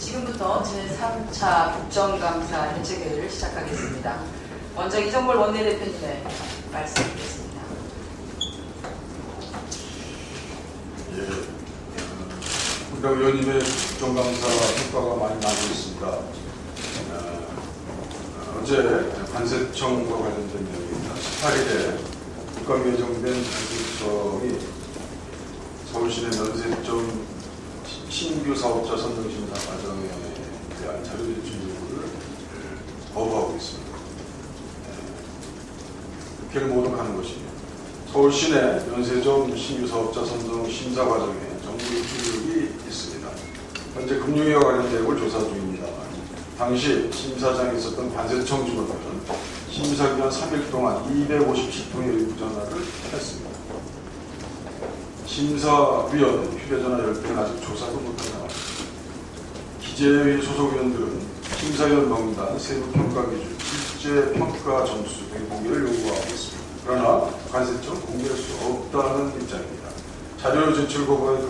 지금부터 제3차 국정감사 대책회의를 시작하겠습니다. 먼저 이정걸 원내대표님의 말씀 듣겠습니다. 우리가 의원님의 국정감사 효과가 많이 나고 있습니다. 어제 관세청과 관련된 내용입니다. 18일에 국감이 예정된 관세청이 서울시내 면세점 신규 사업자 선정 심사 과정에 대한 자료 제출 요구를 거부하고 있습니다. 국회를 모독하는 것이며 서울시내 면세점 신규 사업자 선정 심사 과정에 정부 유출이 있습니다. 현재 금융위와 관련 내용을 조사 중입니다만 당시 심사장에 있었던 관세청 직원들은 심사기간 3일 동안 257통의 의무 전화를 했습니다. 심사위원 휴대전화 10대는 아직 조사도 못한 상황입니다. 기재위 소속위원들은 심사위원 명단, 세부평가 기준, 실제 평가 점수 등의 공개를 요구하고 있습니다. 그러나 관세청 공개할 수 없다는 입장입니다. 자료 제출 거부의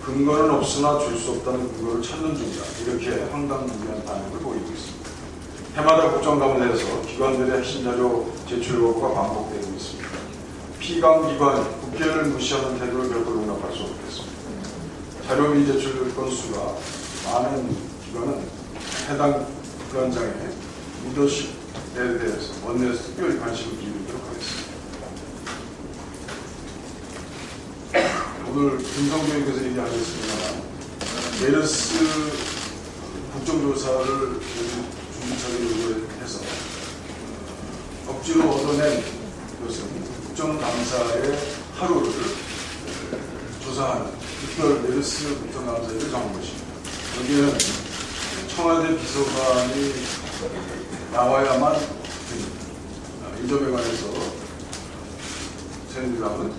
근거는 없으나 줄 수 없다는 근거를 찾는 중이다. 이렇게 황당무계한 반응을 보이고 있습니다. 해마다 국정감사에서 기관들의 핵심 자료 제출 거부가 반복되고 있습니다. 피감기관, 국회를 무시하는 태도를 결코 용납할 수 없겠습니다. 자료 미제출 건수가 많은 기관은 해당 기관장의 리더십에 대해서 원내에서 특별히 관심을 기울이도록 하겠습니다. 오늘 김성교육에서 얘기하겠습니다만 메르스 국정조사를 준비처리를 해서 억지로 얻어낸 것은 국정감사의 하루를 조사하는 특별 메르스 국정감사를 정한 것입니다. 여기에는 청와대 비서관이 나와야만 됩니다. 이 점에 관해서 새누리당은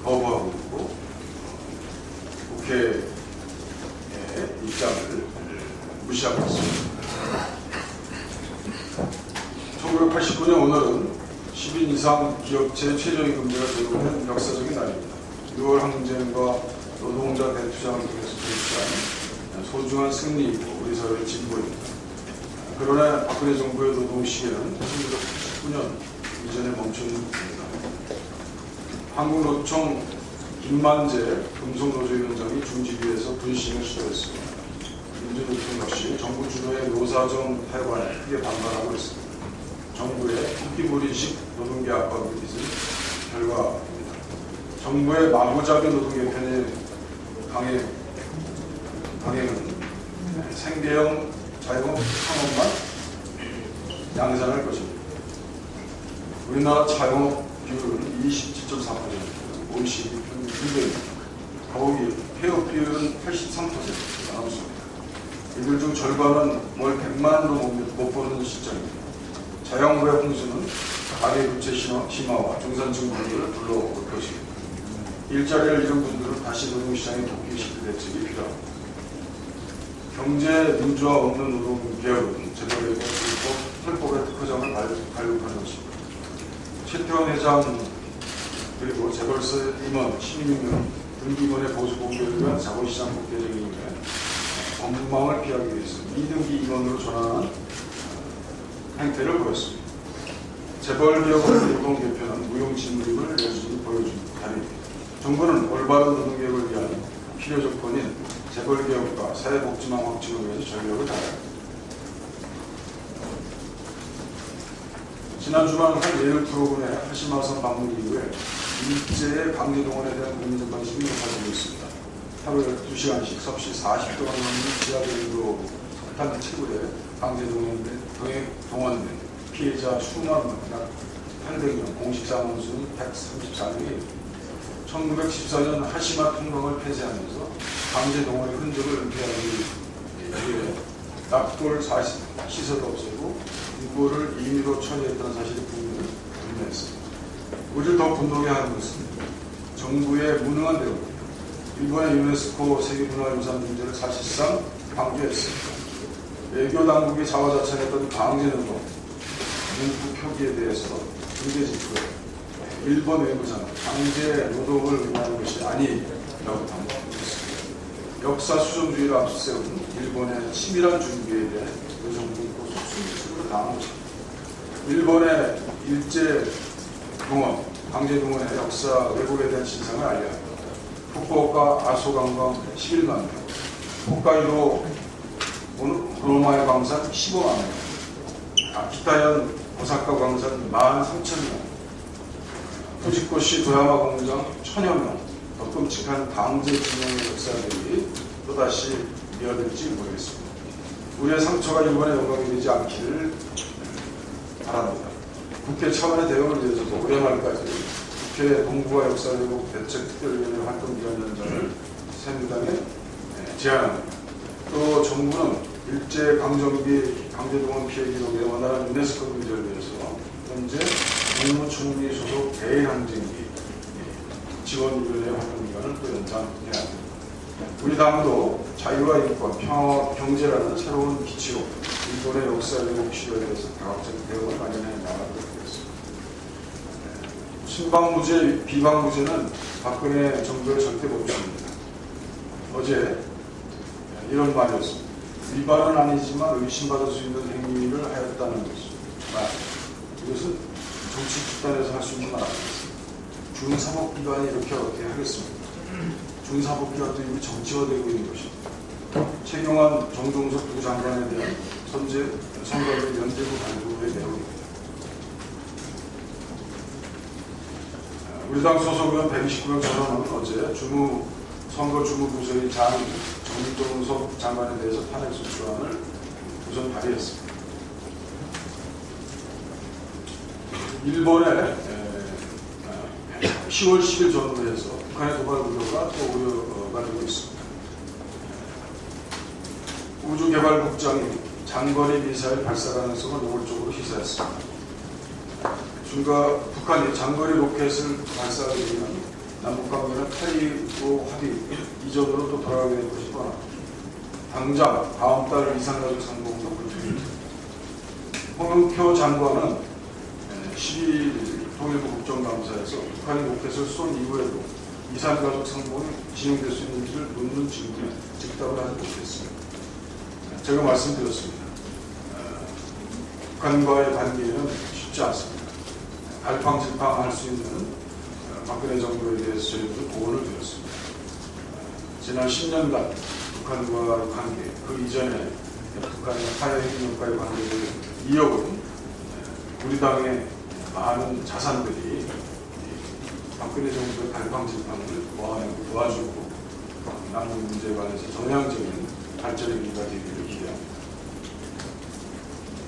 거부하고 있고 국회의 입장을 무시하고 있습니다. 1989년 오늘은 10인 이상 기업체 최저임금제가 제공된 역사적인 날입니다. 6월 항쟁과 노동자 대투쟁을 통해서 도입한 소중한 승리이고 우리 사회의 진보입니다. 그러나 박근혜 정부의 노동 시계는 1989년 이전에 멈춘입니다. 한국노총 김만재 금속노조위원장이 중지위에서 분신을 시도했습니다. 민주노총 역시 정부 주도의 노사정 타협안에 크게 반발하고 있습니다. 정부의 토끼부리식 노동계 압박을 빚은 결과입니다. 정부의 마구잡이 노동 개편의 강행은 생계형 자영업 창업만 양산할 것입니다. 우리나라 자영업 비율은 27.4%, OECD 평균 2배입니다. 더욱이 폐업 비율은 83%가 넘습니다. 이들 중 절반은 월 100만으로 못 버는 실정입니다. 자영업의 홍수는 가계부채 심화와 중산층 분들을 불러올 것입니다. 일자리를 잃은 분들은 다시 노동시장에 복귀시킬 대책이 필요합니다. 경제 민주화 없는 노동개혁은 재벌의 불법 탈법의 특허장을 발급하는 것입니다. 최태원 회장 그리고 재벌세 임원 16명 등기권의 보수 공개를 위한 자본시장 국제적인 이유에 법망을 피하기 위해서 2등기 임원으로 전환한 행태를 보였습니다. 재벌개혁을 노동 개편한 무용지물임을 여전히 보여준 답입니다. 정부는 올바른 노동개혁을 위한 필요 조건인 재벌개혁과 사회복지망 확충을 위해서 전력을 다해야 합니다. 지난 주말 한 예능 프로그램의 하시마선 방문 이후에 일제의 강제동원에 대한 국민적 관심이 높아지고 있습니다. 하루에 2시간씩 섭씨 40도가 넘는 지하철로 석탄 채굴에 강제동원된 피해자 수만 명, 약 800명, 공식 사망 수는 134명입니다. 1914년 하시마 통강을 폐쇄하면서 강제동원의 흔적을 은폐하기 위해 납골 시설을 없애고 인고를 임의로 처리했다는 사실이 국민을 분노했습니다. 우리를 더 분노하게 하는 것은 정부의 무능한 대응입니다. 일본의 유네스코 세계문화유산 문제를 사실상 방조했습니다. 외교 당국이 자화자찬했던 강제노동, 문구 표기에 대해서 중재 직후에 일본 외무상은 강제 노동을 의미하는 것이 아니라고 반박하고 있습니다. 역사 수정주의를 앞세운 일본의 치밀한 준비에 대해 여정부고 속수무책으로 당한 것입니다. 일본의 일제 동원, 강제 동원의 역사 왜곡에 대한 진상을 알려야 합니다. 후쿠오카 아소관광 11만 명, 홋카이도 로마의 광산 15만 명, 아키타현 오사카 광산 13,000명, 후지코시 도야마 공장 1,000여 명, 더 끔찍한 강제징용의 역사들이 또다시 이어질지 모르겠습니다. 우리의 상처가 일본의 영광이 되지 않기를 바랍니다. 국회 차원의 대응을 위해서도 올해 말까지 국회 동북아 역사왜곡 대책특별위원회 활동기관연장을 새누리당에 제안합니다. 또 정부는 일제 강점기 강제동원 피해 기록에 원활한 유네스코 금지를 위해서 현재 국무총리 소속 대일항쟁기 지원위원회 활동기간을 또 연장해야 합니다. 우리 당도 자유와 인권, 평화와 경제라는 새로운 기치로 일본의 역사 왜곡 시도에 대해서 다각적 대응을 마련해 나가도록 하겠습니다. 신방무죄, 비방무죄는 박근혜 정부의 절대 법칙입니다. 어제 이런 말이었습니다. 위반은 아니지만 의심받을 수 있는 행위를 하였다는 것입니다. 이것은 정치 집단에서 할 수 있는 말 아니겠습니다. 준사법기관이 이렇게 어떻게 하겠습니까? 준사법기관도 이미 정치화되고 있는 것입니다. 최경환 정종석 두 장관에 대한 선거의 연대부 발부의 내용입니다. 우리 당 소속 의원 129명 전원은 어제 선거주무부서의 장 정종석 장관에 대해서 탄핵소추안을 우선 발의했습니다. 일본의 10월 10일 전후로 해서 북한의 도발 우려가 또 우려가 되고 있습니다. 우주개발국장이 장거리 미사일 발사 가능성을 노골적으로 시사했습니다. 북한이 장거리 로켓을 발사하게 되면 남북관계는 카이로 합의 이전으로 또 돌아가게 될 것이 뻔합니다. 당장 다음 달 이산가족 상봉도 불투입니다. 홍영표 장관은 12일 통일부 국정감사에서 북한이 로켓을 쏜 이후에도 이산가족 상봉이 진행될 수 있는지를 묻는 질문에 즉답을 하지 못했습니다. 제가 말씀드렸습니다. 북한과의 관계는 쉽지 않습니다. 갈팡질팡할 수 있는 박근혜 정부에 대해서 저희도 고언을 드렸습니다. 지난 10년간 북한과의 관계, 그 이전에 북한의 하야행정과의 관계를 이어온 우리 당의 많은 자산들이 박근혜 정부의 갈팡질팡을 도와주고 남북 문제에 관해서 전향적인 발전의 기가 되기를 기대합니다.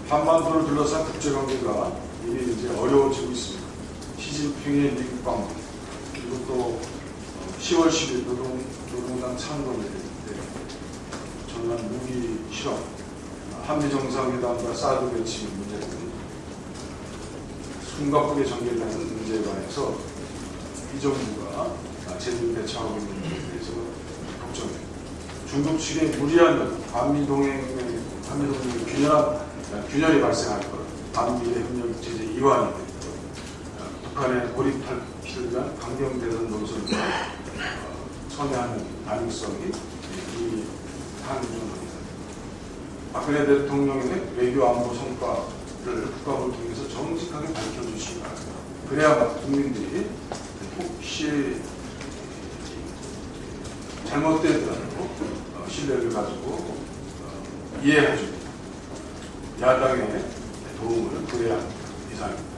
한반도를 둘러싼 국제관계가 이미 이제 어려워지고 있습니다. 시진핑의 미국 방문, 그리고 또 10월 10일 노동당 창건일 때 전환 무기 실험, 한미 정상회담과 사드 배치 문제 등 숨가쁘게 전개되는 문제에 관해서 이 정부가 제대로 대처하고 있는 것에 대해서 걱정입니다. 중국 측의 무리한 한미동맹 균열이 발생할 것, 한미의 협력 제재 이완이 될 것, 북한의 고립할 필요에 대한 강경 대선 논설과 첨예하는 가능성이 이 한중합니다. 박근혜 대통령의 외교 안보 성과를 국감을 통해서 정직하게 밝혀주시기 바랍니다. 그래야 국민들이 혹시 잘못된 대로 신뢰를 가지고 이해해주고 야당의 도움을 구해야 합니다. 이상입니다.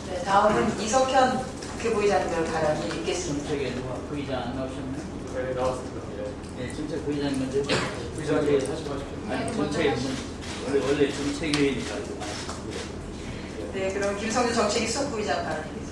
네, 다음은 이석현 국회부의장님을 발언이 있겠습니다. 저기 누가 부의장 안 나오셨나요? 네, 나왔습니다. 네, 진짜 부의장님 먼저. 부의장님 다시 하십시오. 아니, 정책 원래 정책위원이니까. 네, 그럼 김성주 정책위 수석부의장 발언입니다.